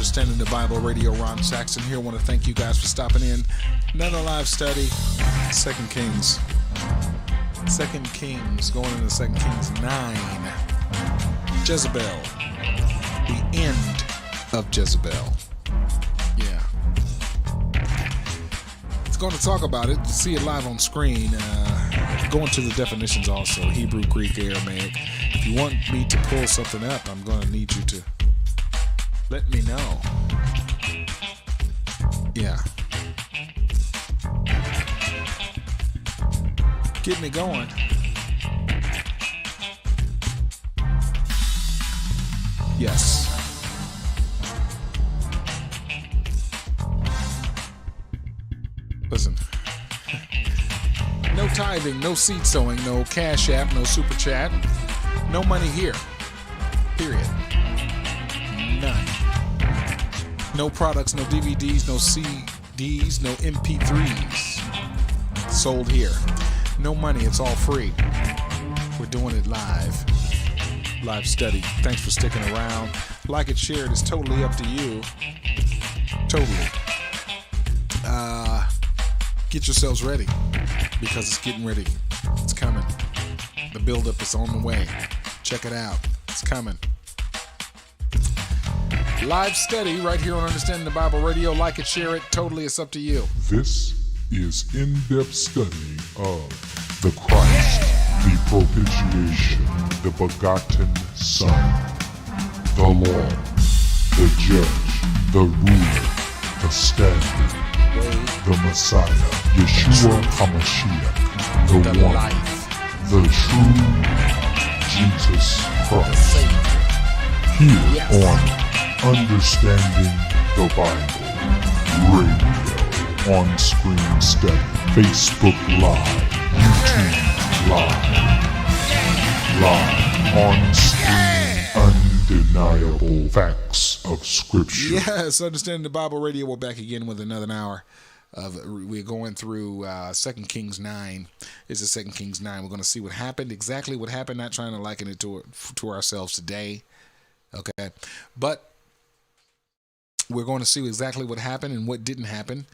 Understanding the Bible Radio. Ron Saxon here. I want to thank you guys for stopping in. Another live study. Second Kings. Going into Second Kings 9. Jezebel. The end of Jezebel. Yeah. It's going to talk about it. See it live on screen. Go into the definitions also. Hebrew, Greek, Aramaic. If you want me to pull something up, I'm going to need you to let me know. Yeah. Getting it going. Yes. Listen. No tithing, no seed sowing, no cash app, no super chat. No money here. Period. None. No products, no DVDs, no CDs, no MP3s sold here. No money, it's all free. We're doing it live. Live study. Thanks for sticking around. Like it, share it. It's totally up to you. Totally. Get yourselves ready because it's getting ready. It's coming. The buildup is on the way. Check it out. It's coming. Live study right here on Understanding the Bible Radio. Like it, share it. Totally, it's up to you. This is in-depth study of the Christ, the propitiation, the begotten Son, the Lord, the Judge, the Ruler, the Standard, the Messiah, Yeshua HaMashiach, the One, the true Jesus Christ. Here on Understanding the Bible Radio, on-screen study, Facebook Live, YouTube Live, on-screen, undeniable facts of Scripture. Yes, Understanding the Bible Radio. We're back again with another hour. We're going through 2 Kings 9. It's a 2 Kings 9. We're going to see what happened, exactly what happened, not trying to liken it to ourselves today. Okay, but we're going to see exactly what happened and what didn't happen,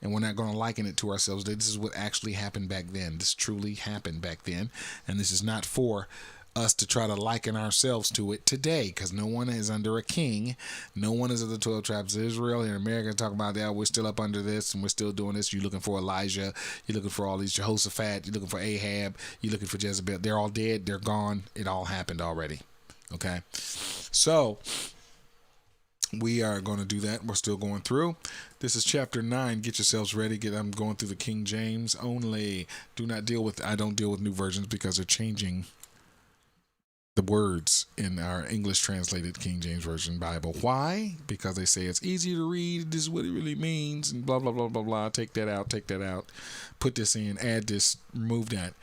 and we're not going to liken it to ourselves. This is what actually happened back then. This truly happened back then, and this is not for us to try to liken ourselves to it today, because no one is under a king. No one is of the 12 tribes of Israel. In America, talking about that, we're still up under this, and we're still doing this. You're looking for Elijah. You're looking for all these Jehoshaphat. You're looking for Ahab. You're looking for Jezebel. They're all dead. They're gone. It all happened already. Okay, so we are going to do that. We're still going through. This is chapter 9. Get yourselves ready. I'm going through the King James only. I don't deal with new versions because they're changing the words in our English translated King James Version Bible. Why? Because they say it's easy to read. This is what it really means, and blah, blah, blah, blah, blah. Take that out. Put this in. Add this. Remove that.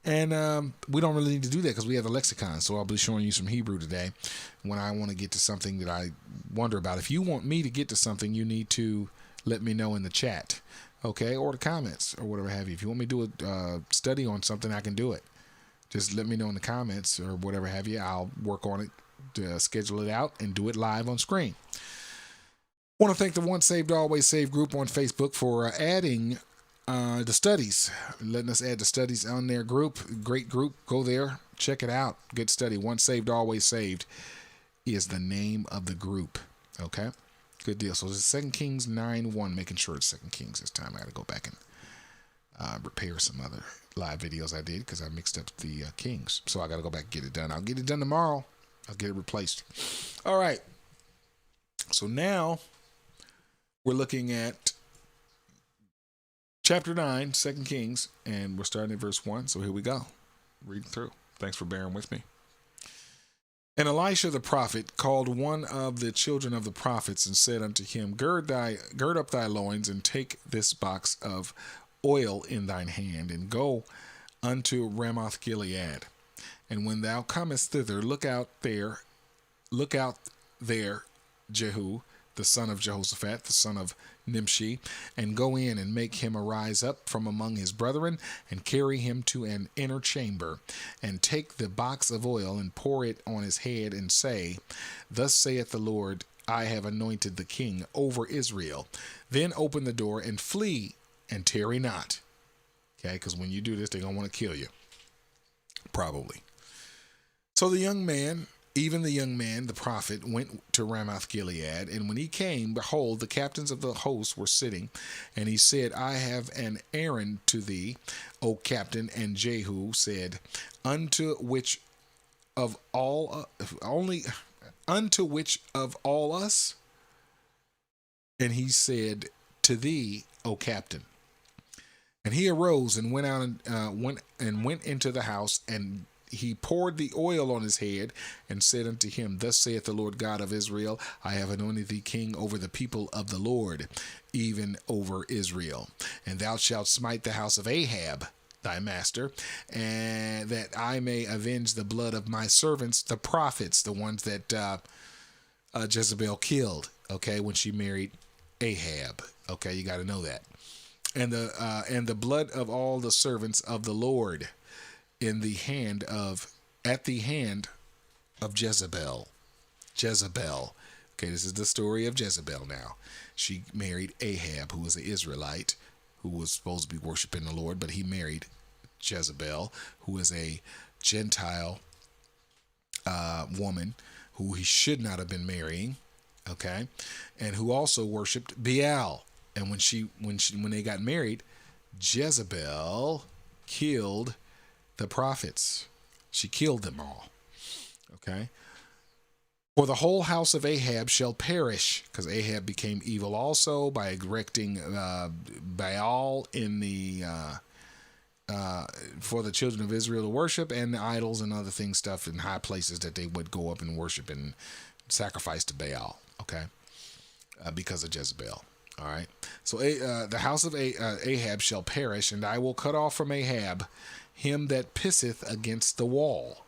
And we don't really need to do that because we have the lexicon. So I'll be showing you some Hebrew today when I want to get to something that I wonder about. If you want me to get to something, you need to let me know in the chat, okay, or the comments or whatever have you. If you want me to do a study on something, I can do it. Just let me know in the comments or whatever have you. I'll work on it, to schedule it out, and do it live on screen. I want to thank the Once Saved, Always Saved group on Facebook for adding the studies, letting us add the studies on their group. Great group. Go there, check it out. Good study. Once Saved, Always Saved is the name of the group. Okay, good deal. So this is 2 Kings 9:1. Making sure it's 2 Kings this time. I got to go back and repair some other live videos I did because I mixed up the Kings. So I got to go back and get it done. I'll get it done tomorrow. I'll get it replaced. All right. So now we're looking at Chapter 9, 2 Kings, and we're starting at verse 1, so here we go. Reading through. Thanks for bearing with me. And Elisha the prophet called one of the children of the prophets and said unto him, Gird up thy loins, and take this box of oil in thine hand, and go unto Ramoth Gilead. And when thou comest thither, look out there, Jehu, the son of Jehoshaphat, the son of Nimshi, and go in and make him arise up from among his brethren, and carry him to an inner chamber, and take the box of oil and pour it on his head, and say, Thus saith the Lord, I have anointed the king over Israel. Then open the door and flee and tarry not. Okay, because when you do this, they're going to want to kill you. Probably. So the young man, even the young man, the prophet, went to Ramoth Gilead, and when he came, behold, the captains of the host were sitting, and he said, I have an errand to thee, O captain. And Jehu said, unto which of all us? And he said, to thee, O captain. And he arose and went out and went into the house, and he poured the oil on his head and said unto him, thus saith the Lord God of Israel, I have anointed thee king over the people of the Lord, even over Israel. And thou shalt smite the house of Ahab, thy master, and that I may avenge the blood of my servants, the prophets, the ones that Jezebel killed, okay, when she married Ahab. Okay, you got to know that. And the blood of all the servants of the Lord at the hand of Jezebel. Okay, this is the story of Jezebel now. She married Ahab, who was an Israelite, who was supposed to be worshiping the Lord, but he married Jezebel, who is a Gentile woman who he should not have been marrying, okay, and who also worshipped Baal. And when they got married, Jezebel killed the prophets. She killed them all. Okay. For the whole house of Ahab shall perish, because Ahab became evil also by erecting Baal in the for the children of Israel to worship, and the idols and other things, stuff in high places that they would go up and worship and sacrifice to Baal. Okay, because of Jezebel. All right. So the house of Ahab shall perish, and I will cut off from Ahab him that pisseth against the wall.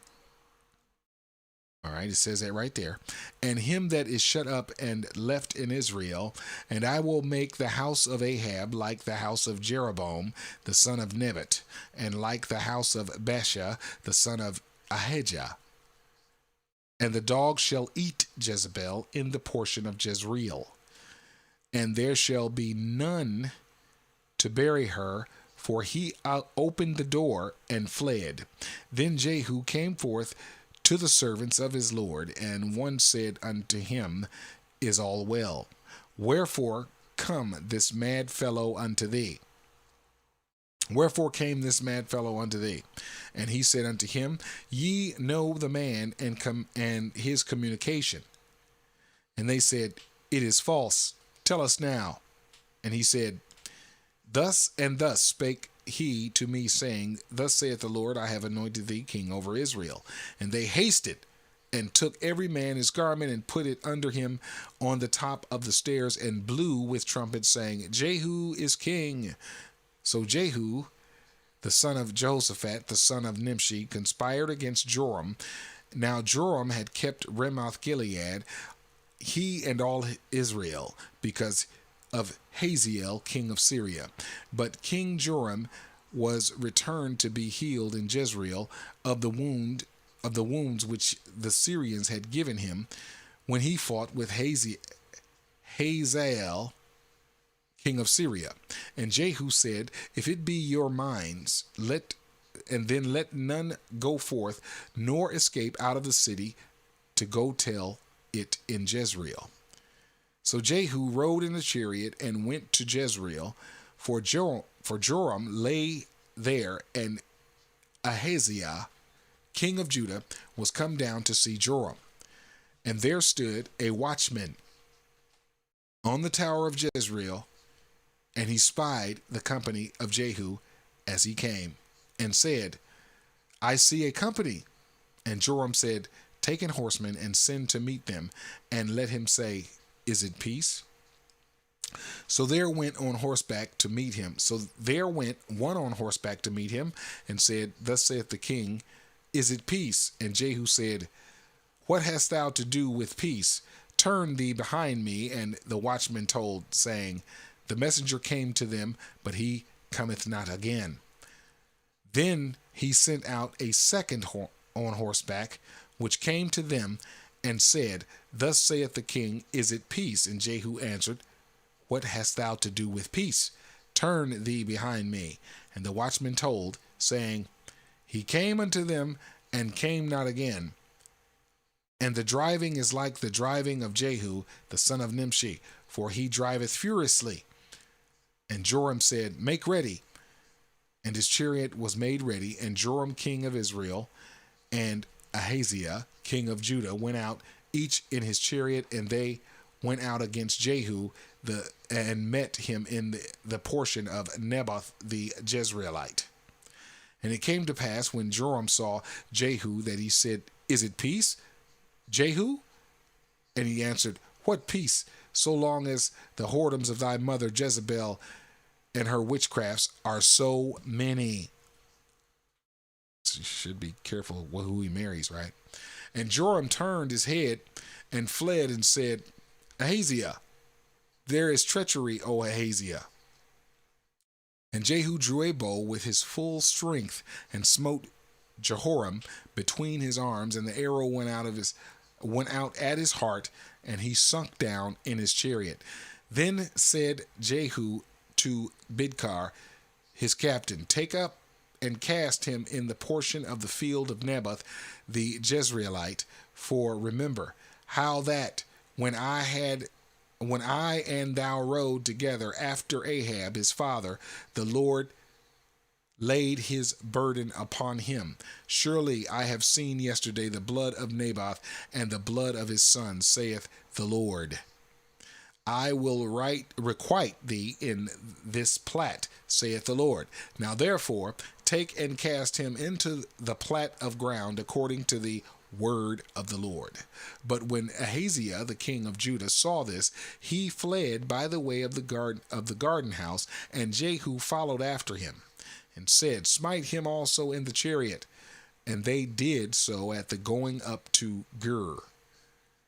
All right, it says that right there. And him that is shut up and left in Israel, and I will make the house of Ahab like the house of Jeroboam, the son of Nebat, and like the house of Baasha, the son of Ahijah. And the dog shall eat Jezebel in the portion of Jezreel. And there shall be none to bury her, for he opened the door and fled. Then Jehu came forth to the servants of his Lord, and one said unto him, Is all well? Wherefore come this mad fellow unto thee? Wherefore came this mad fellow unto thee? And he said unto him, Ye know the man and his communication. And they said, It is false. Tell us now. And he said, Thus and thus spake he to me, saying, Thus saith the Lord, I have anointed thee king over Israel. And they hasted and took every man his garment and put it under him on the top of the stairs and blew with trumpets, saying, Jehu is king. So Jehu, the son of Jehoshaphat, the son of Nimshi, conspired against Joram. Now Joram had kept Ramoth Gilead, he and all Israel, because of Hazael, king of Syria. But King Joram was returned to be healed in Jezreel of the wounds which the Syrians had given him when he fought with Hazael, king of Syria. And Jehu said, If it be your minds, let none go forth, nor escape out of the city to go tell it in Jezreel. So Jehu rode in a chariot and went to Jezreel, for Joram lay there, and Ahaziah, king of Judah, was come down to see Joram. And there stood a watchman on the tower of Jezreel, and he spied the company of Jehu as he came, and said, I see a company. And Joram said, Take an horseman and send to meet them, and let him say, Is it peace? So there went one on horseback to meet him, and said, Thus saith the king, Is it peace? And Jehu said, What hast thou to do with peace? Turn thee behind me. And the watchman told, saying, The messenger came to them, but he cometh not again. Then he sent out a second on horseback, which came to them, and said, Thus saith the king, Is it peace? And Jehu answered, What hast thou to do with peace? Turn thee behind me. And the watchman told, saying, He came unto them, and came not again. And the driving is like the driving of Jehu, the son of Nimshi, for he driveth furiously. And Joram said, Make ready. And his chariot was made ready, and Joram king of Israel, and Ahaziah king of Judah went out, each in his chariot, and they went out against Jehu, and met him in the portion of Naboth the Jezreelite. And it came to pass, when Joram saw Jehu, that he said, Is it peace, Jehu? And he answered, What peace, so long as the whoredoms of thy mother Jezebel and her witchcrafts are so many? So you should be careful who he marries, right? And Joram turned his head and fled and said, Ahaziah, there is treachery, O Ahaziah. And Jehu drew a bow with his full strength and smote Jehoram between his arms, and the arrow went out at his heart, and he sunk down in his chariot. Then said Jehu to Bidkar, his captain, Take up and cast him in the portion of the field of Naboth the Jezreelite, for remember how that when I and thou rode together after Ahab his father, the Lord laid his burden upon him. Surely I have seen yesterday the blood of Naboth and the blood of his son, saith the Lord. I will requite thee in this plat, saith the Lord. Now therefore take and cast him into the plat of ground according to the word of the Lord. But when Ahaziah the king of Judah saw this, he fled by the way of the garden house, and Jehu followed after him, and said, Smite him also in the chariot. And they did so at the going up to Gur,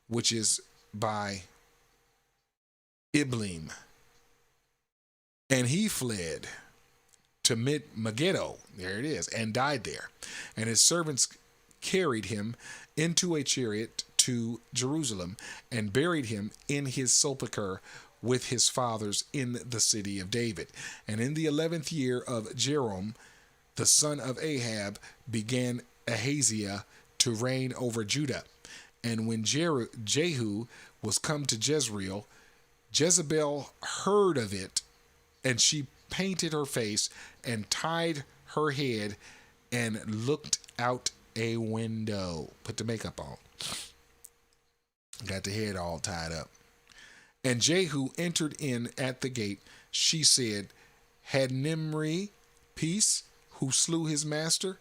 which is by Iblim. And he fled to Megiddo, there it is, and died there. And his servants carried him into a chariot to Jerusalem, and buried him in his sepulchre with his fathers in the city of David. And in the 11th year of Jehoram, the son of Ahab, began Ahaziah to reign over Judah. And when Jehu was come to Jezreel, Jezebel heard of it, and she painted her face and tied her head and looked out a window. Put the makeup on. Got the head all tied up. And Jehu entered in at the gate. She said, Had Nimri peace, who slew his master?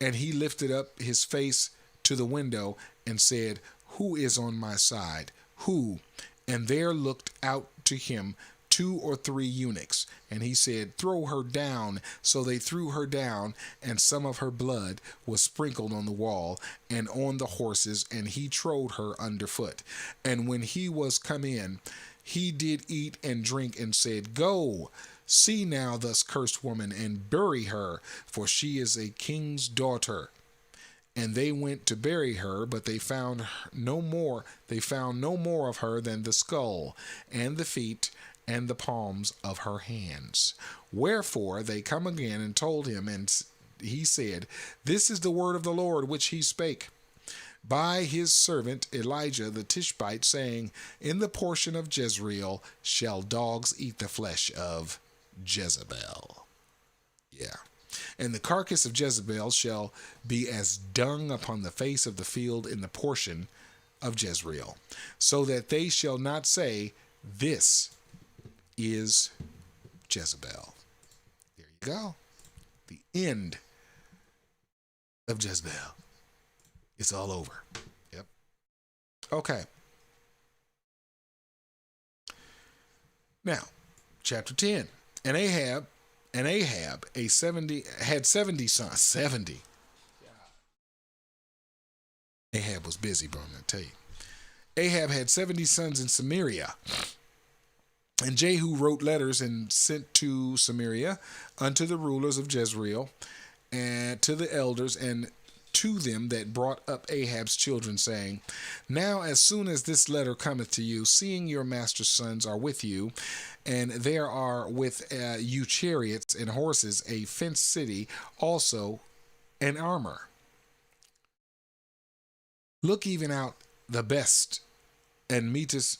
And he lifted up his face to the window and said, Who is on my side? Who? And there looked out to him 2 or 3 eunuchs. And he said, Throw her down. So they threw her down, and some of her blood was sprinkled on the wall and on the horses, and he trode her underfoot. And when he was come in, he did eat and drink, and said, Go, see now this cursed woman, and bury her, for she is a king's daughter. And they went to bury her, but they found no more. They found no more of her than the skull and the feet and the palms of her hands. Wherefore they come again and told him, and he said, This is the word of the Lord which he spake by his servant Elijah the Tishbite, saying, In the portion of Jezreel shall dogs eat the flesh of Jezebel. Yeah. And the carcass of Jezebel shall be as dung upon the face of the field in the portion of Jezreel, so that they shall not say, This is Jezebel. There you go. The end of Jezebel. It's all over. Yep. Okay. Now, chapter 10. And Ahab had 70 sons. 70. Ahab was busy, bro, I'm going to tell you. Ahab had 70 sons in Samaria. And Jehu wrote letters and sent to Samaria unto the rulers of Jezreel and to the elders and to them that brought up Ahab's children, saying, Now as soon as this letter cometh to you, seeing your master's sons are with you, and there are with you chariots and horses, a fenced city also, and armor. Look even out the best and meetest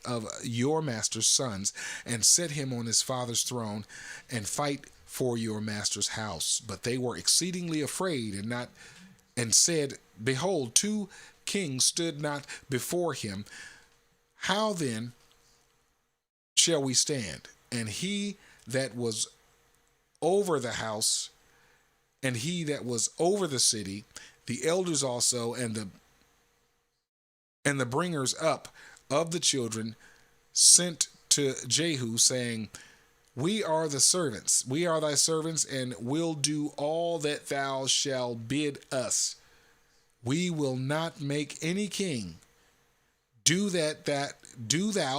of your master's sons, and set him on his father's throne, and fight for your master's house. But they were exceedingly afraid, and said, Behold, 2 kings stood not before him. How then shall we stand? And he that was over the house, and he that was over the city, the elders also, and the bringers up of the children, sent to Jehu, saying, We are thy servants, and will do all that thou shalt bid us. We will not make any king. Do thou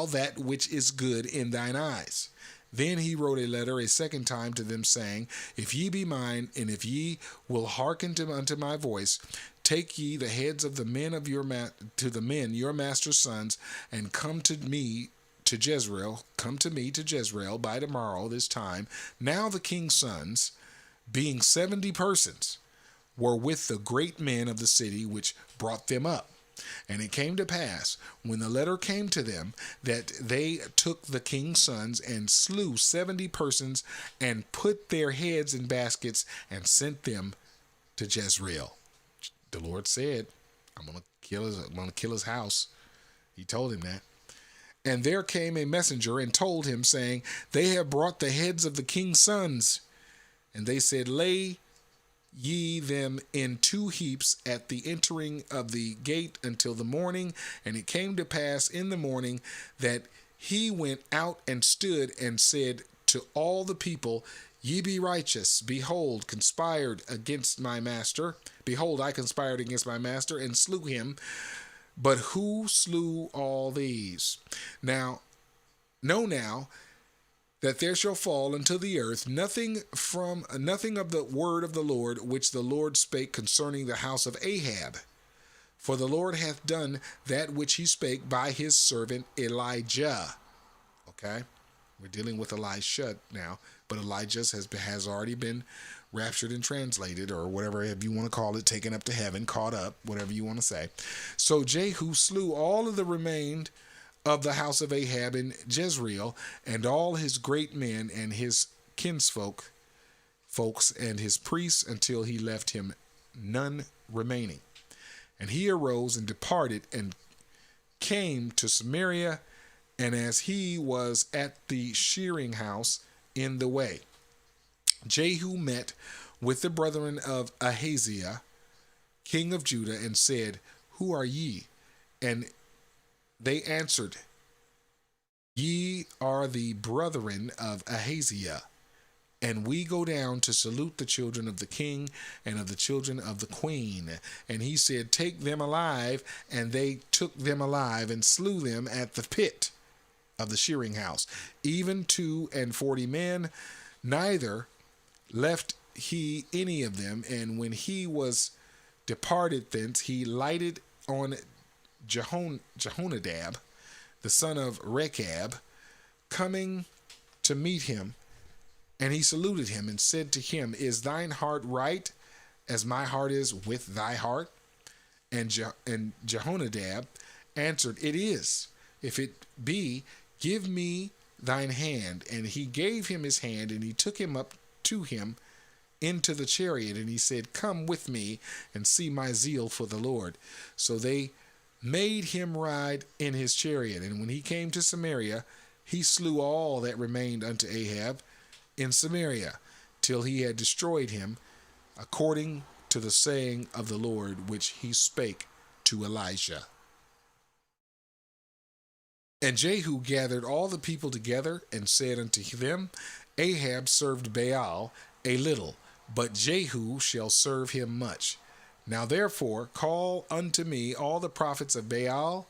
that which is good in thine eyes. Then he wrote a letter a second time to them, saying, If ye be mine, and if ye will hearken unto my voice, take ye the heads of the men of your your master's sons, and come to me to Jezreel. Come to me to Jezreel by tomorrow this time. Now the king's sons, being 70 persons, were with the great men of the city which brought them up. And it came to pass, when the letter came to them, that they took the king's sons and slew 70 persons, and put their heads in baskets, and sent them to Jezreel. The Lord said, I'm going to kill his house. He told him that. And there came a messenger and told him, saying, They have brought the heads of the king's sons. And they said, Lay ye them in 2 heaps at the entering of the gate until the morning. And it came to pass in the morning that he went out and stood and said to all the people, Ye be righteous. Behold, conspired against my master. Behold, I conspired against my master and slew him. But who slew all these? Know now that there shall fall unto the earth nothing of the word of the Lord which the Lord spake concerning the house of Ahab. For the Lord hath done that which he spake by his servant Elijah. Okay, we're dealing with Elisha now, but Elijah has already been raptured and translated, or whatever you want to call it, taken up to heaven, caught up, whatever you want to say. So Jehu slew all of the remained of the house of Ahab in Jezreel, and all his great men and his kinsfolks and his priests, until he left him none remaining. And he arose and departed and came to Samaria, and as he was at the shearing house in the way, Jehu met with the brethren of Ahaziah, king of Judah, and said, Who are ye? And they answered, Ye are the brethren of Ahaziah, and we go down to salute the children of the king and of the children of the queen. And he said, Take them alive. And they took them alive and slew them at the pit of the shearing house, even 42 men. Neither left he any of them. And when he was departed thence, he lighted on Jehonadab, the son of Rechab, coming to meet him. And he saluted him and said to him, Is thine heart right as my heart is with thy heart? And Jehonadab answered, It is. If it be, give me thine hand. And he gave him his hand, and he took him up to him into the chariot. And he said, Come with me and see my zeal for the Lord. So they made him ride in his chariot. And when he came to Samaria, he slew all that remained unto Ahab in Samaria, till he had destroyed him, according to the saying of the Lord, which he spake to Elijah. And Jehu gathered all the people together, and said unto them, Ahab served Baal a little, but Jehu shall serve him much. Now therefore call unto me all the prophets of Baal,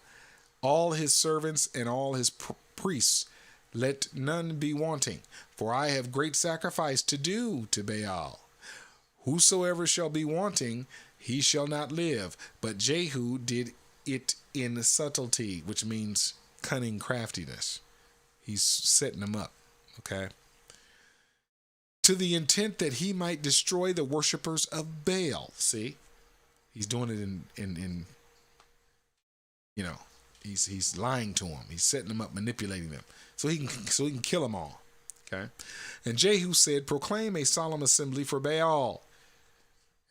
all his servants, and all his priests. Let none be wanting, for I have great sacrifice to do to Baal. Whosoever shall be wanting, he shall not live. But Jehu did it in subtlety, which means cunning craftiness. He's setting them up, okay? To the intent that he might destroy the worshipers of Baal. See? He's doing it in he's lying to them. He's setting them up, manipulating them. So he can kill them all. Okay? And Jehu said, proclaim a solemn assembly for Baal.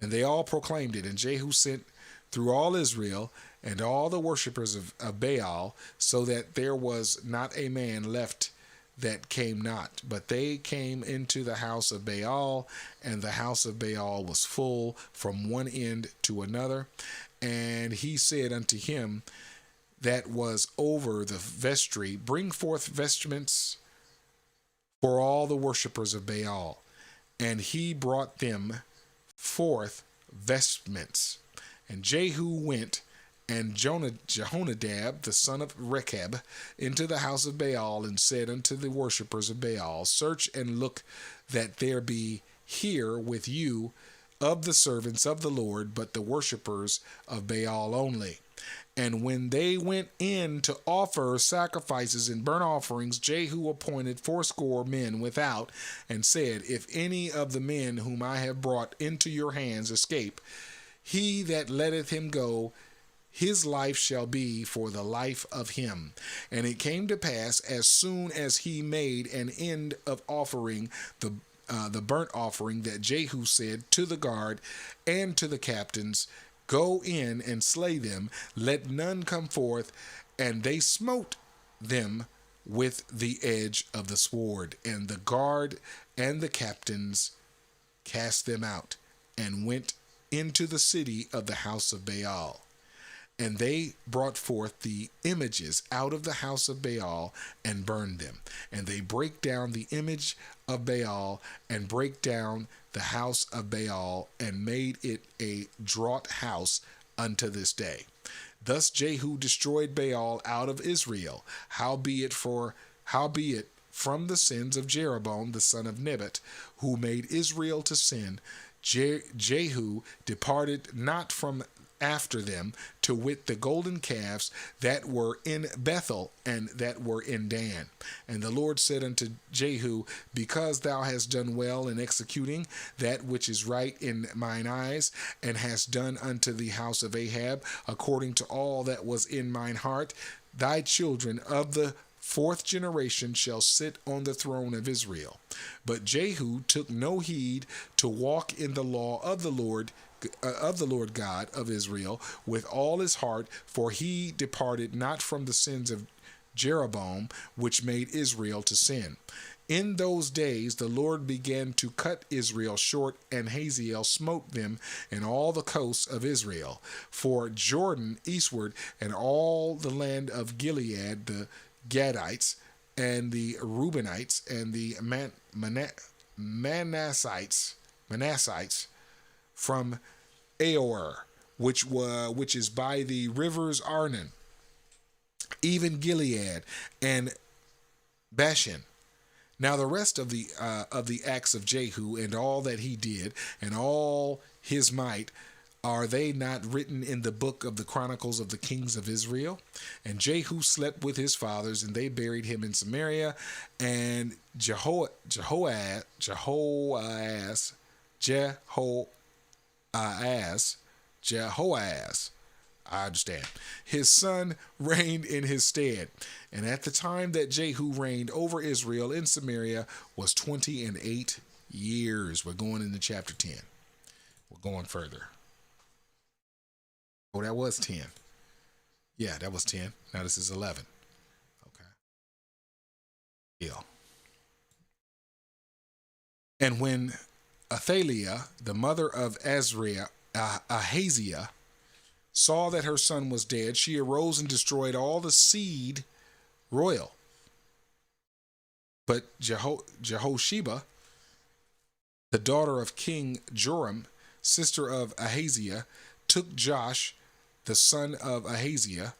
And they all proclaimed it. And Jehu sent through all Israel and all the worshippers of Baal, so that there was not a man left that came not. But they came into the house of Baal, and the house of Baal was full from one end to another. And he said unto him that was over the vestry, bring forth vestments for all the worshippers of Baal. And he brought them forth vestments. And Jehu went, and Jehonadab, the son of Rechab, into the house of Baal, and said unto the worshippers of Baal, search and look that there be here with you of the servants of the Lord, but the worshippers of Baal only. And when they went in to offer sacrifices and burnt offerings, Jehu appointed 80 men without, and said, if any of the men whom I have brought into your hands escape, he that letteth him go, his life shall be for the life of him. And it came to pass, as soon as he made an end of offering the burnt offering, that Jehu said to the guard and to the captains, go in and slay them, let none come forth. And they smote them with the edge of the sword. And the guard and the captains cast them out, and went into the city of the house of Baal. And they brought forth the images out of the house of Baal, and burned them. And they break down the image of Baal, and break down the house of Baal, and made it a draught house unto this day. Thus Jehu destroyed Baal out of Israel. Howbeit from the sins of Jeroboam the son of Nebat, who made Israel to sin, Jehu departed not from after them, to wit the golden calves that were in Bethel and that were in Dan. And the Lord said unto Jehu, because thou hast done well in executing that which is right in mine eyes, and hast done unto the house of Ahab according to all that was in mine heart, thy children of the 4th generation shall sit on the throne of Israel. But Jehu took no heed to walk in the law of the Lord God of Israel with all his heart, for he departed not from the sins of Jeroboam, which made Israel to sin. In those days the Lord began to cut Israel short, and Hazael smote them in all the coasts of Israel, for Jordan eastward, and all the land of Gilead, the Gadites, and the Reubenites, and the Manassites, from Aor, which is by the rivers Arnon, even Gilead and Bashan. Now the rest of the acts of Jehu, and all that he did, and all his might, are they not written in the book of the Chronicles of the kings of Israel? And Jehu slept with his fathers, and they buried him in Samaria. And Jehoahaz, I understand, his son reigned in his stead. And at the time that Jehu reigned over Israel in Samaria was 28 years. We're going into chapter 10. We're going further. Oh, that was 10. Yeah, that was 10. Now this is 11. Okay. Yeah. And when Athaliah, the mother of Ahaziah, saw that her son was dead, she arose and destroyed all the seed royal. But Jehosheba, the daughter of King Joram, sister of Ahaziah, took Josh, the son of Ahaziah,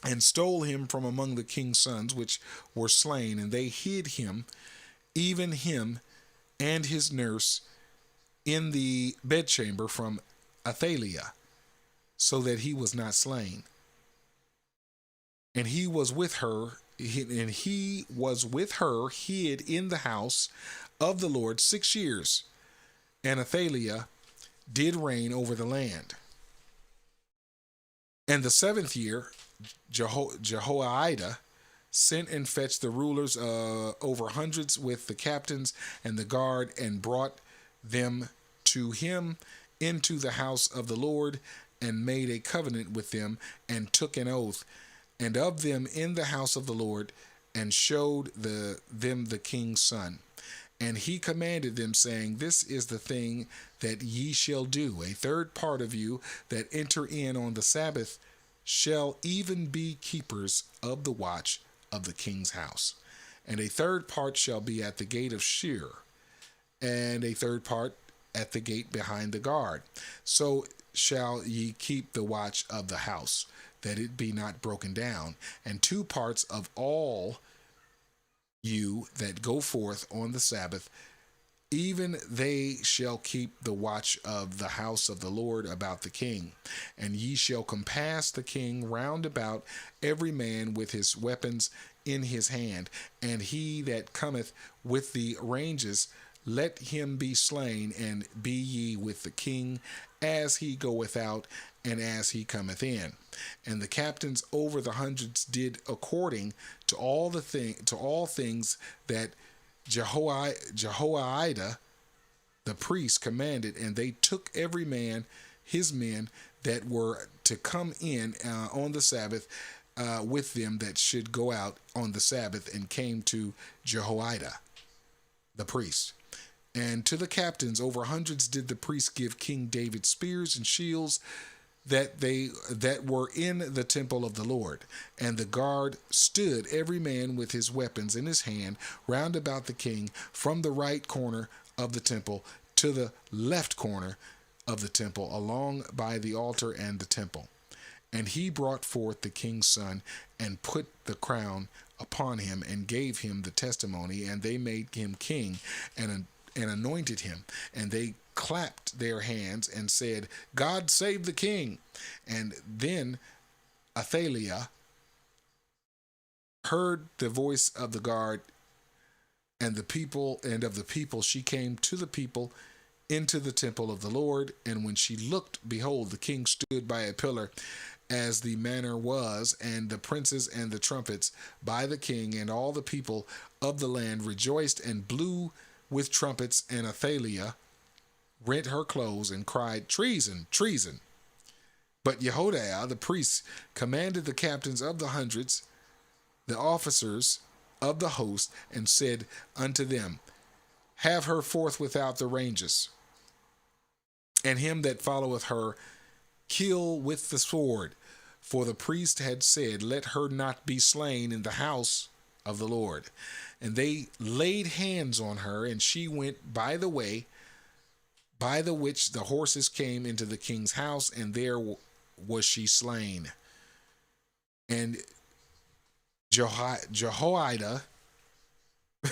and stole him from among the king's sons which were slain, and they hid him, even him and his nurse, in the bedchamber from Athaliah, so that he was not slain. And he was with her hid in the house of the Lord 6 years. And Athaliah did reign over the land. And the 7th year, Jehoiada sent and fetched the rulers over hundreds with the captains and the guard, and brought them to him into the house of the Lord, and made a covenant with them, and took an oath, and of them in the house of the Lord, and showed them the king's son. And he commanded them, saying, This is the thing that ye shall do. A third part of you that enter in on the Sabbath shall even be keepers of the watch of the king's house. And a third part shall be at the gate of Shir, and a third part at the gate behind the guard. So shall ye keep the watch of the house, that it be not broken down. And 2 parts of all you that go forth on the Sabbath, even they shall keep the watch of the house of the Lord about the king. And ye shall compass the king round about, every man with his weapons in his hand. And he that cometh with the ranges, let him be slain, and be ye with the king as he goeth out and as he cometh in. And the captains over the hundreds did according to all things that Jehoiada the priest commanded, and they took every man his men that were to come in on the Sabbath with them that should go out on the Sabbath, and came to Jehoiada the priest. And to the captains over hundreds did the priests give King David spears and shields that were in the temple of the Lord. And the guard stood every man with his weapons in his hand round about the king, from the right corner of the temple to the left corner of the temple, along by the altar and the temple. And he brought forth the king's son, and put the crown upon him, and gave him the testimony. And they made him king, and anointed him. And they clapped their hands and said, God save the king. And then Athaliah heard the voice of the guard and of the people. She came to the people into the temple of the Lord. And when she looked, behold, the king stood by a pillar, as the manner was, and the princes and the trumpets by the king. And all the people of the land rejoiced and blew with trumpets. And Athaliah rent her clothes and cried, Treason, treason. But Jehoiada the priest commanded the captains of the hundreds, the officers of the host, and said unto them, Have her forth without the ranges, and him that followeth her kill with the sword. For the priest had said, Let her not be slain in the house of the Lord. And they laid hands on her, and she went by the way by the which the horses came into the king's house, and there was she slain. And Jehoiada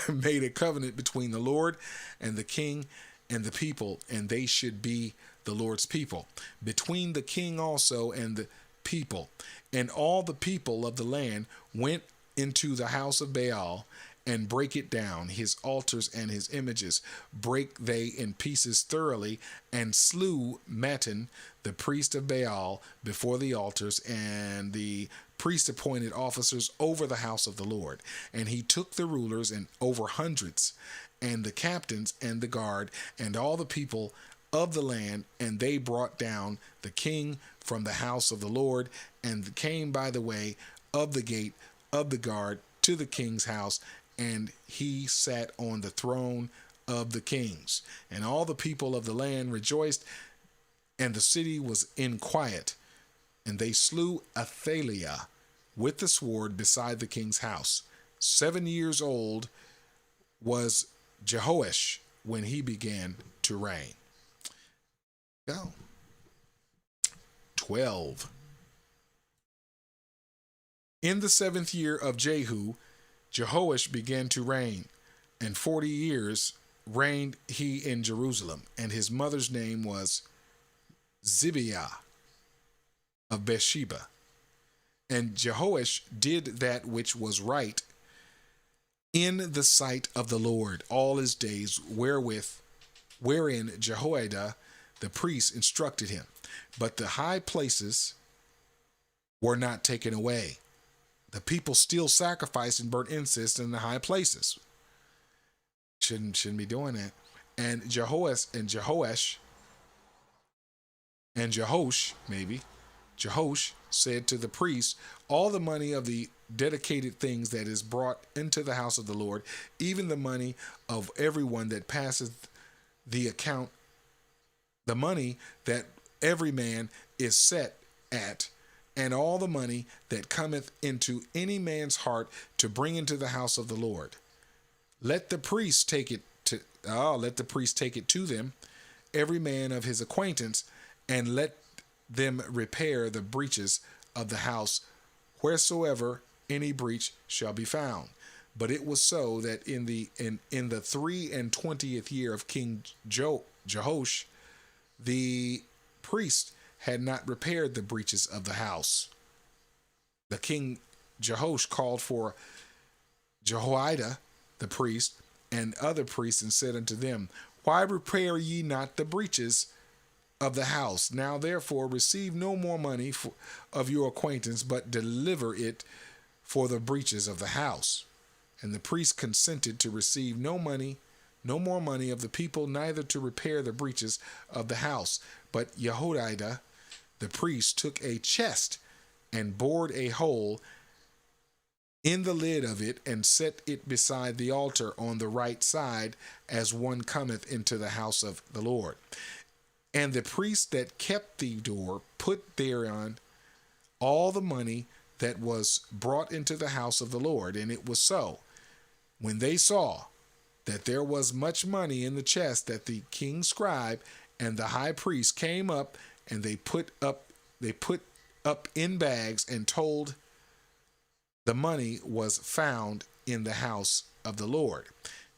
made a covenant between the Lord and the king and the people, and they should be the Lord's people, between the king also and the people. And all the people of the land went into the house of Baal, and break it down, his altars and his images break they in pieces thoroughly, and slew Mattan the priest of Baal before the altars. And the priest appointed officers over the house of the Lord. And he took the rulers and over hundreds, and the captains and the guard, and all the people of the land, and they brought down the king from the house of the Lord, and came by the way of the gate of the guard to the king's house. And he sat on the throne of the kings. And all the people of the land rejoiced, and the city was in quiet. And they slew Athaliah with the sword beside the king's house. 7 years old was Jehoash when he began to reign. Go. 12. In the 7th year of Jehu, Jehoash began to reign, and 40 years reigned he in Jerusalem, and his mother's name was Zibiah of Bathsheba. And Jehoash did that which was right in the sight of the Lord all his days, wherein Jehoiada the priest instructed him. But the high places were not taken away. The people still sacrificed and burnt incense in the high places. Shouldn't be doing that. And Jehoash said to the priests, all the money of the dedicated things that is brought into the house of the Lord, even the money of everyone that passeth the account, the money that every man is set at, and all the money that cometh into any man's heart to bring into the house of the Lord. Let the priests take it to them, every man of his acquaintance, and let them repair the breaches of the house, wheresoever any breach shall be found. But it was so that in the 23rd year of King Jehoash, the priest had not repaired the breaches of the house. The king Jehoash called for Jehoiada the priest and other priests, and said unto them, why repair ye not the breaches of the house? Now therefore receive no more money of your acquaintance, but deliver it for the breaches of the house. And the priest consented to receive no more money of the people, neither to repair the breaches of the house. But Jehoiada the priest took a chest and bored a hole in the lid of it, and set it beside the altar on the right side, as one cometh into the house of the Lord. And the priest that kept the door put thereon all the money that was brought into the house of the Lord. And it was so, when they saw that there was much money in the chest, that the king's scribe and the high priest came up, and they put up in bags, and told the money was found in the house of the Lord.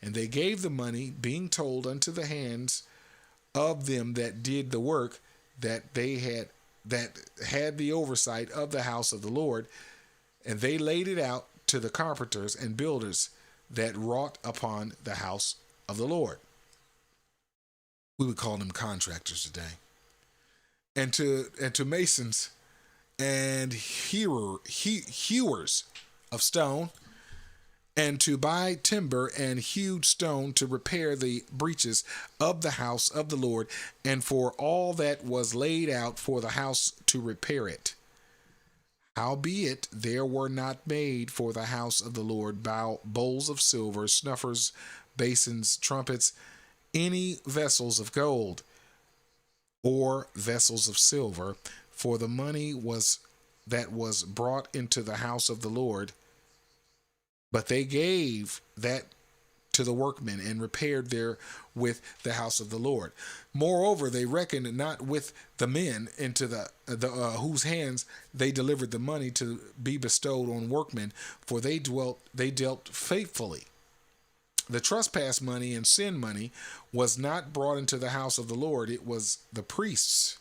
And they gave the money, being told, unto the hands of them that did the work, that had the oversight of the house of the Lord, and they laid it out to the carpenters and builders that wrought upon the house of the Lord. We would call them contractors today. And to masons and hewers of stone, and to buy timber and hewed stone to repair the breaches of the house of the Lord, and for all that was laid out for the house to repair it. Howbeit there were not made for the house of the Lord bowls of silver, snuffers, basins, trumpets, any vessels of gold, or vessels of silver, for the money that was brought into the house of the Lord. But they gave that to the workmen, and repaired therewith the house of the Lord. Moreover, they reckoned not with the men into the whose hands they delivered the money to be bestowed on workmen, for they dealt faithfully. The trespass money and sin money was not brought into the house of the Lord; it was the priests.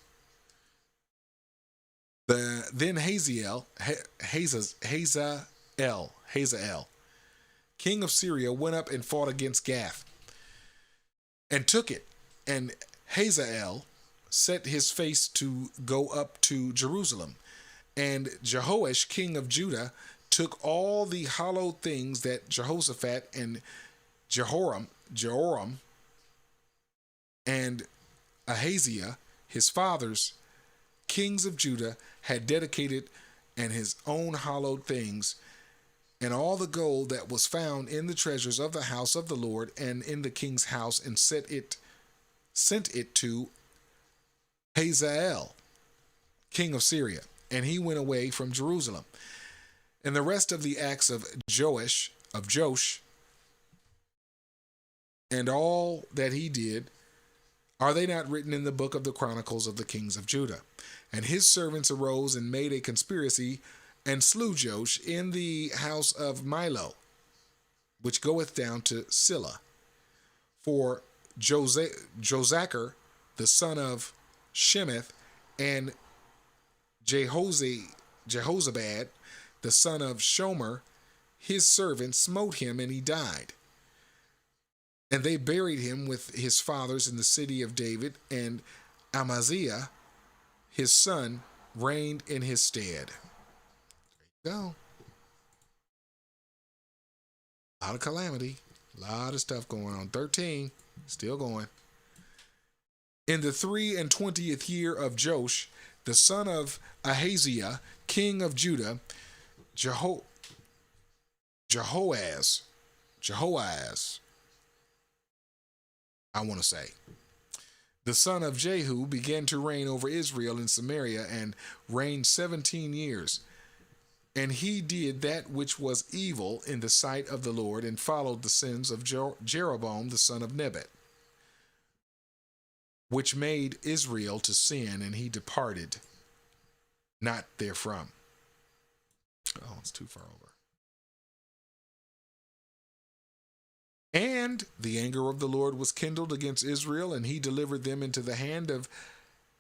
Then Hazael, king of Syria, went up and fought against Gath, and took it. And Hazael set his face to go up to Jerusalem. And Jehoash, king of Judah, took all the hallowed things that Jehoshaphat and Jehoram and Ahaziah, his fathers, kings of Judah, had dedicated, and his own hallowed things, and all the gold that was found in the treasures of the house of the Lord and in the king's house, and sent it to Hazael, king of Syria, and he went away from Jerusalem. And the rest of the acts of Joash, and all that he did, are they not written in the book of the Chronicles of the kings of Judah? And his servants arose and made a conspiracy, and slew Joash in the house of Milo, which goeth down to Silla. for Jozachar, the son of Shemeth, and Jehozabad, the son of Shomer, his servant, smote him, and he died. And they buried him with his fathers in the city of David, and Amaziah, his son, reigned in his stead. There you go. A lot of calamity, a lot of stuff going on. 13, still going. In the 23rd year of Joash, the son of Ahaziah, king of Judah, Jehoaz, I want to say, the son of Jehu, began to reign over Israel in Samaria and reigned 17 years. And he did that which was evil in the sight of the Lord, and followed the sins of Jeroboam the son of Nebat, which made Israel to sin, and he departed not therefrom. Oh, it's too far over. And the anger of the Lord was kindled against Israel, and he delivered them into the hand of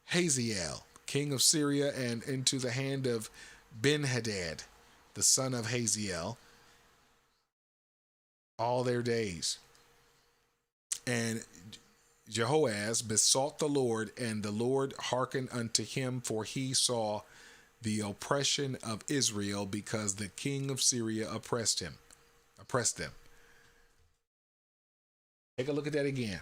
Hazael, king of Syria, and into the hand of Ben-Hadad, the son of Hazael, all their days. And Jehoaz besought the Lord, and the Lord hearkened unto him, for he saw the oppression of Israel, because the king of Syria oppressed them. Take a look at that again.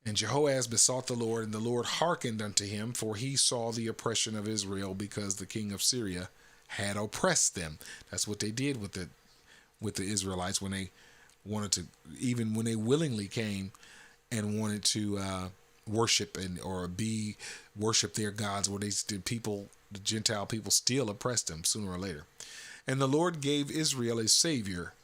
And Jehoaz besought the Lord, and the Lord hearkened unto him, for he saw the oppression of Israel, because the king of Syria had oppressed them. That's what they did with the Israelites when they wanted to, even when they willingly came and wanted to worship or worship their gods, where the Gentile people still oppressed them sooner or later. And the Lord gave Israel a savior,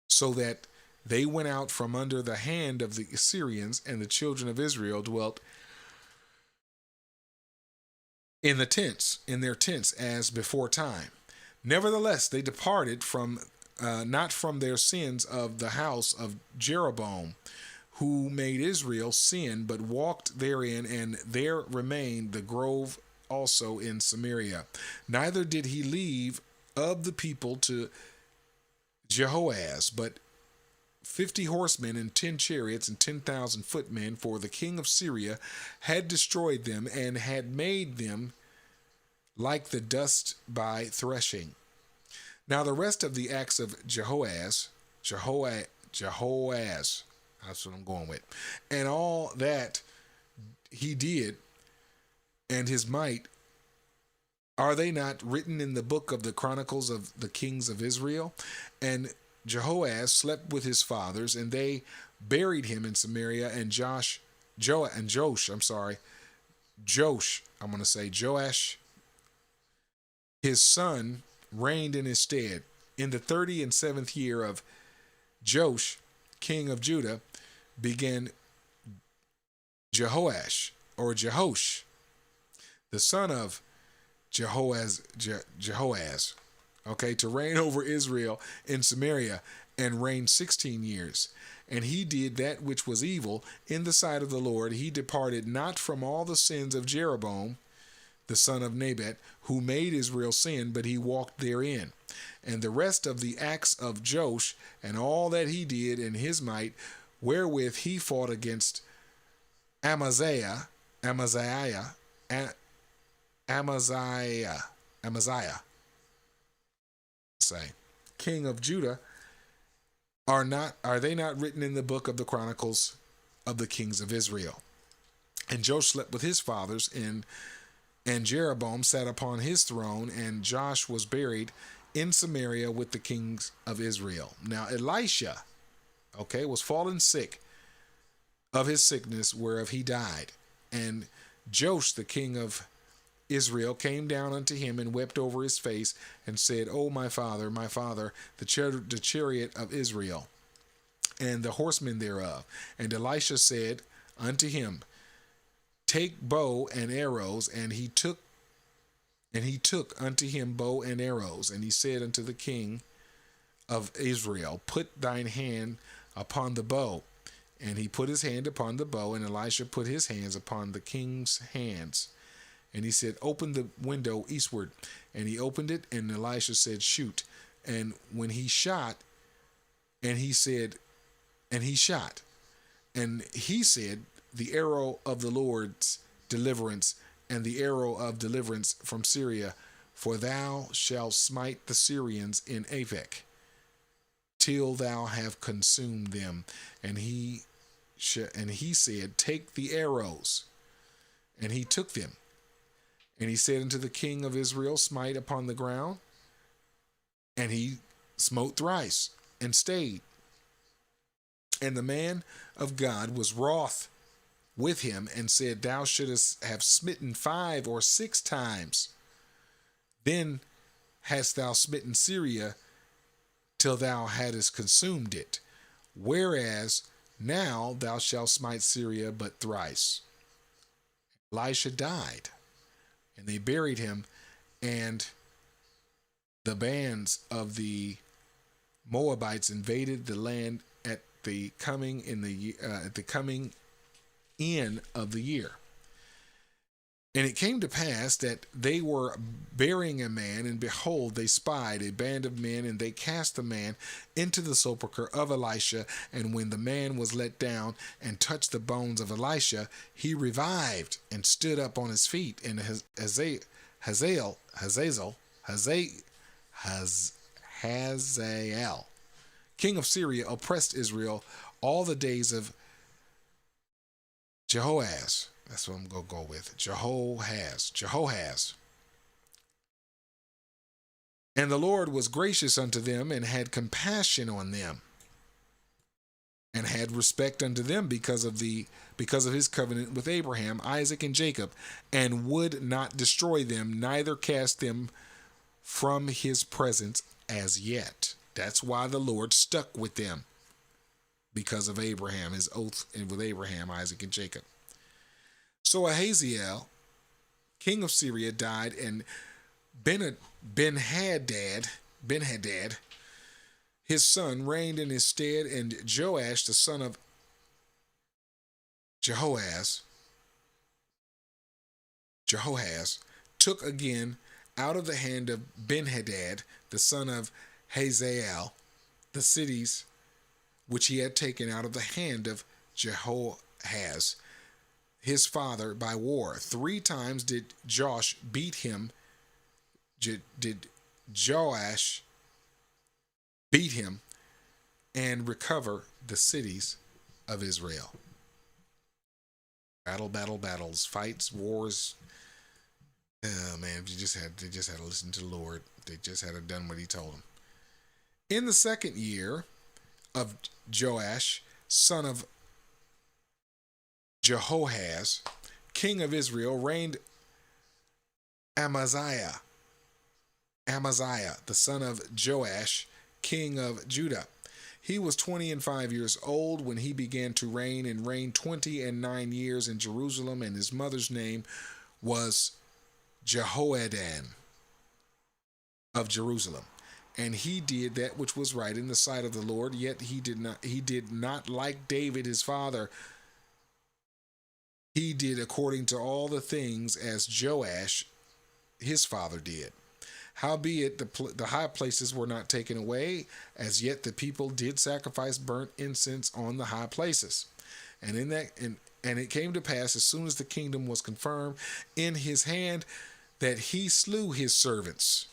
so that they went out from under the hand of the Assyrians, and the children of Israel dwelt in their tents as before time. Nevertheless, they departed not from their sins of the house of Jeroboam, who made Israel sin, but walked therein, and there remained the grove also in Samaria. Neither did he leave of the people to Jehoaz, but 50 horsemen and 10 chariots and 10,000 footmen, for the king of Syria had destroyed them, and had made them like the dust by threshing. Now the rest of the acts of Jehoaz, that's what I'm going with, and all that he did, and his might, are they not written in the book of the Chronicles of the kings of Israel? And Jehoaz slept with his fathers, and they buried him in Samaria. And Joash, his son, reigned in his stead. In the 37th year of Joash, king of Judah, began Jehoash, the son of Jehoaz, to reign over Israel in Samaria, and reigned 16 years. And he did that which was evil in the sight of the Lord. He departed not from all the sins of Jeroboam, the son of Nebat, who made Israel sin, but he walked therein. And the rest of the acts of Joash, and all that he did in his might, wherewith he fought against Amaziah, king of Judah, are they not written in the book of the Chronicles of the kings of Israel? And Joash slept with his fathers, and Jeroboam sat upon his throne, and Joash was buried in Samaria with the kings of Israel. Now Elisha, was fallen sick of his sickness, whereof he died. And Joash the king of Israel came down unto him, and wept over his face, and said, O my father, the chariot of Israel, and the horsemen thereof. And Elisha said unto him, Take bow and arrows. And he took unto him bow and arrows. And he said unto the king of Israel, Put thine hand upon the bow. And he put his hand upon the bow, and Elisha put his hands upon the king's hands. And he said, open the window eastward. And he opened it, and Elisha said, shoot. And when he shot, and he said, and he shot. And he said, the arrow of the Lord's deliverance, and the arrow of deliverance from Syria, for thou shalt smite the Syrians in Aphek, till thou have consumed them. And he said, take the arrows. And he took them. And he said unto the king of Israel, smite upon the ground. And he smote thrice, and stayed. And the man of God was wroth with him, and said, thou shouldest have smitten 5 or 6 times. Then hast thou smitten Syria till thou hadst consumed it. Whereas now thou shalt smite Syria but thrice. Elisha died, and they buried him, and the bands of the Moabites invaded the land at the coming in of the year. And it came to pass that they were burying a man, and behold, they spied a band of men, and they cast the man into the sepulchre of Elisha. And when the man was let down and touched the bones of Elisha, he revived and stood up on his feet. And Hazael, king of Syria, oppressed Israel all the days of Jehoahaz. That's what I'm going to go with. Jehoahaz. And the Lord was gracious unto them, and had compassion on them, and had respect unto them because of his covenant with Abraham, Isaac, and Jacob, and would not destroy them, neither cast them from his presence as yet. That's why the Lord stuck with them, because of Abraham, his oath with Abraham, Isaac, and Jacob. So Ahaziel, king of Syria, died, and Ben-Hadad, his son, reigned in his stead, and Joash, the son of Jehoahaz, took again out of the hand of Ben-Hadad, the son of Hazael, the cities which he had taken out of the hand of Jehoahaz, his father, by war. 3 times did Joash beat him. Did Joash beat him and recover the cities of Israel? Battles, fights, wars. Oh man, they just had to listen to the Lord. They just had to done what he told them. In the 2nd year of Joash, son of Jehoahaz, king of Israel, reigned Amaziah, the son of Joash, king of Judah. He was 25 years old when he began to reign, and reigned 29 years in Jerusalem, and his mother's name was Jehoadan of Jerusalem. And he did that which was right in the sight of the Lord, yet he did not like David his father. He did according to all the things as Joash his father did. Howbeit the high places were not taken away, as yet the people did sacrifice burnt incense on the high places. And it came to pass, as soon as the kingdom was confirmed in his hand, that he slew his servants.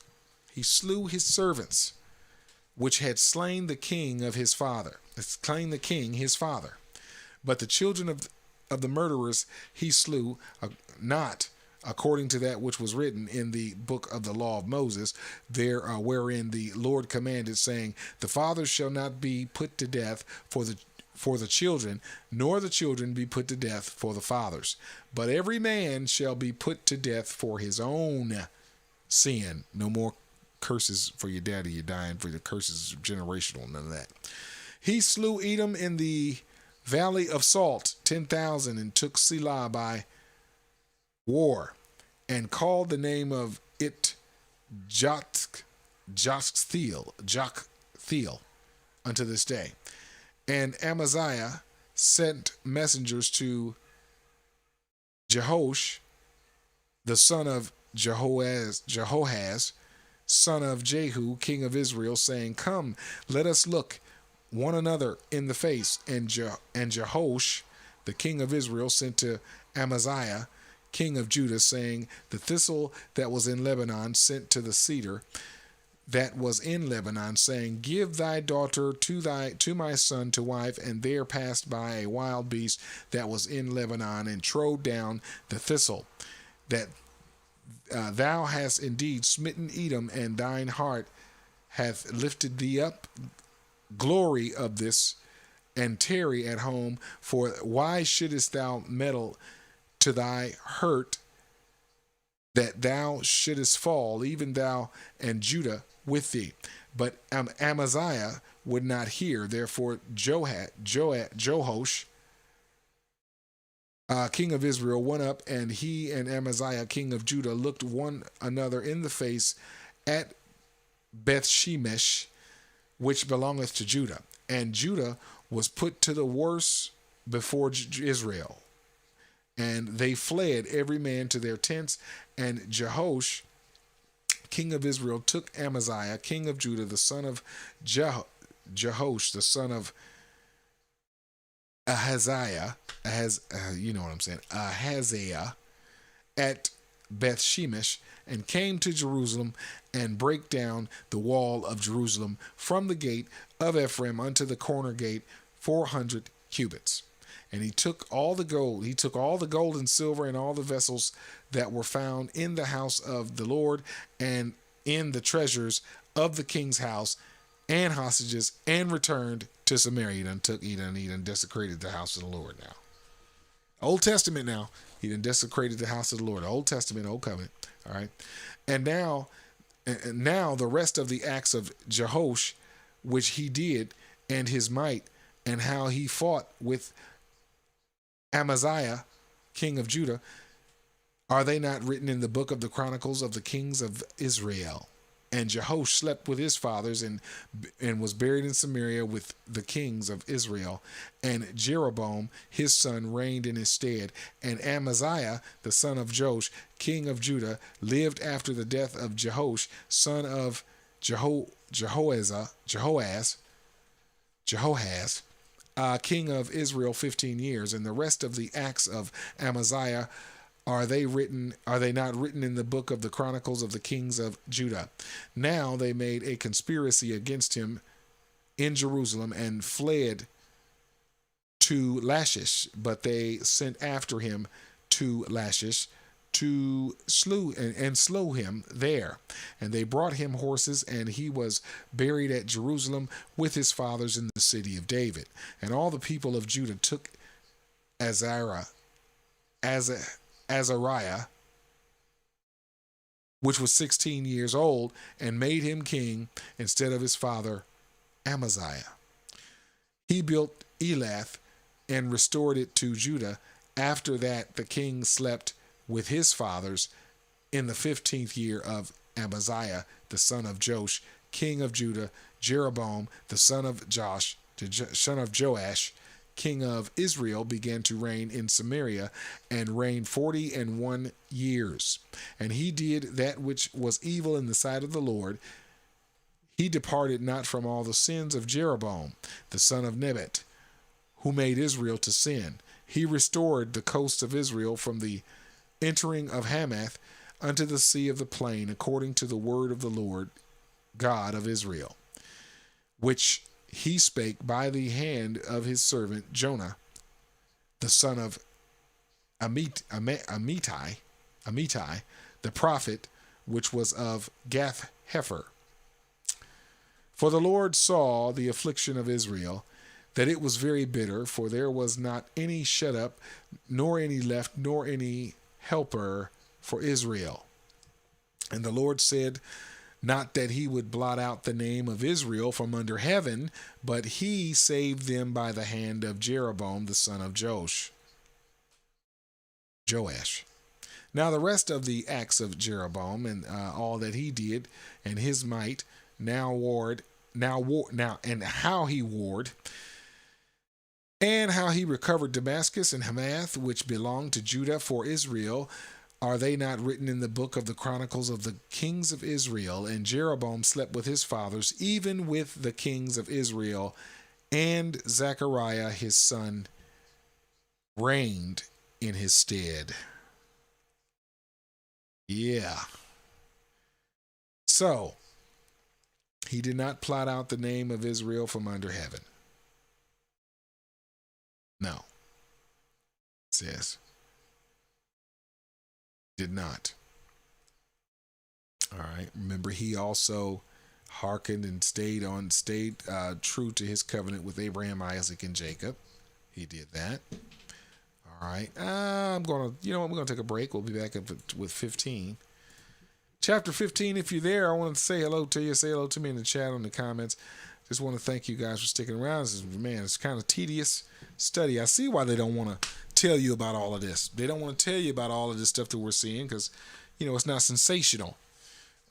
He slew his servants, which had slain the king his father. But the children of the murderers he slew, not according to that which was written in the book of the law of Moses, wherein the Lord commanded, saying, the fathers shall not be put to death for the children, nor the children be put to death for the fathers. But every man shall be put to death for his own sin. No more curses for your daddy, you're dying for the curses generational, none of that. He slew Edom in the valley of Salt, 10,000, and took Selah by war, and called the name of it Joktheel unto this day. And Amaziah, sent messengers to Jehoash, the son of Jehoahaz, son of Jehu, king of Israel, saying, "Come, let us look one another in the face." And Jehoash, the king of Israel, sent to Amaziah, king of Judah, saying, "The thistle that was in Lebanon sent to the cedar that was in Lebanon, saying, Give thy daughter to my son to wife. And there passed by a wild beast that was in Lebanon, and trode down the thistle. That thou hast indeed smitten Edom, and thine heart hath lifted thee up. Glory of this, and tarry at home. For why shouldest thou meddle to thy hurt, that thou shouldest fall, even thou and Judah with thee?" But Amaziah would not hear. Therefore Jehoash, king of Israel, went up, and he and Amaziah, king of Judah, looked one another in the face at Bethshemesh, which belongeth to Judah. And Judah was put to the worse before Israel. And they fled every man to their tents. And Jehoash, king of Israel, took Amaziah, king of Judah, the son of Jehoash, the son of Ahaziah, Ahaziah, at Bethshemesh, and came to Jerusalem, and brake down the wall of Jerusalem from the gate of Ephraim unto the corner gate 400 cubits. And he took all the gold. He took all the gold and silver and all the vessels that were found in the house of the Lord and in the treasures of the king's house, and hostages, and returned to Samaria. He done desecrated the house of the Lord now. Old Testament now. He done desecrated the house of the Lord. Old Testament, Old Covenant. All right. And now the rest of the acts of Jehoash, which he did, and his might, and how he fought with Amaziah, king of Judah, are they not written in the book of the Chronicles of the kings of Israel? And Jehoash slept with his fathers, and was buried in Samaria with the kings of Israel. And Jeroboam his son reigned in his stead. And Amaziah the son of Joash, king of Judah, lived after the death of Jehoash, son of Jehoahaz, king of Israel, 15 years. And the rest of the acts of Amaziah, are they not written in the book of the Chronicles of the kings of Judah? Now they made a conspiracy against him in Jerusalem, and fled to Lachish, but they sent after him to Lachish to slew him there. And they brought him horses, and he was buried at Jerusalem with his fathers in the city of David. And all the people of Judah took Azariah, which was 16 years old, and made him king instead of his father Amaziah. He built Elath and restored it to Judah. After that, the king slept with his fathers in the 15th year of Amaziah, the son of Joash, king of Judah. Jeroboam, the son of Joash, king of Israel, began to reign in Samaria, and reigned 41 years. And he did that which was evil in the sight of the Lord. He departed not from all the sins of Jeroboam, the son of Nebat, who made Israel to sin. He restored the coasts of Israel from the entering of Hamath unto the sea of the plain, according to the word of the Lord God of Israel, which he spake by the hand of his servant Jonah, the son of Amittai, the prophet, which was of Gath-hepher. For the Lord saw the affliction of Israel, that it was very bitter, for there was not any shut up, nor any left, nor any helper for Israel. And the Lord said, not that he would blot out the name of Israel from under heaven, but he saved them by the hand of Jeroboam the son of Joash. Now the rest of the acts of Jeroboam, and all that he did, and his might, and how he warred, and how he recovered Damascus and Hamath, which belonged to Judah for Israel. Are they not written in the book of the Chronicles of the kings of Israel? And Jeroboam slept with his fathers, even with the kings of Israel, and Zechariah his son reigned in his stead. Yeah. So, he did not blot out the name of Israel from under heaven. No. It says, did not. All right. Remember, he also hearkened and stayed true to his covenant with Abraham, Isaac, and Jacob. He did that. All right. We're going to take a break. We'll be back up with 15. Chapter 15, if you're there, I want to say hello to you. Say hello to me in the chat, on the comments. Just want to thank you guys for sticking around. It's kind of tedious study. I see why they don't want to tell you about all of this. They don't want to tell you about all of this stuff that we're seeing because, it's not sensational.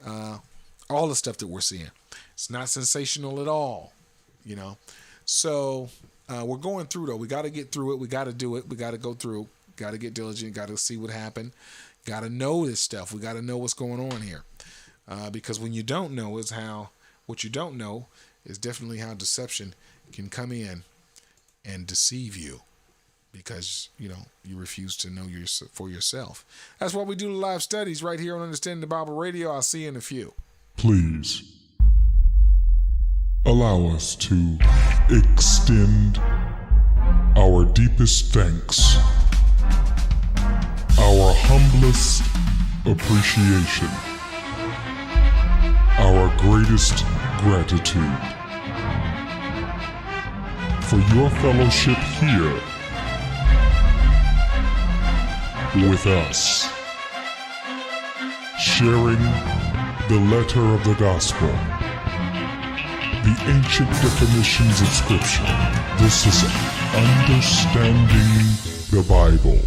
All the stuff that we're seeing. It's not sensational at all, So we're going through, though. We got to get through it. We got to do it. We got to go through. Got to get diligent. Got to see what happened. Got to know this stuff. We got to know what's going on here. Because when you don't know what you don't know is definitely how deception can come in and deceive you because, you refuse to know for yourself. That's why we do the live studies right here on Understanding the Bible Radio. I'll see you in a few. Please allow us to extend our deepest thanks, our humblest appreciation, our greatest gratitude for your fellowship here with us, sharing the letter of the gospel, the ancient definitions of Scripture. This is Understanding the Bible.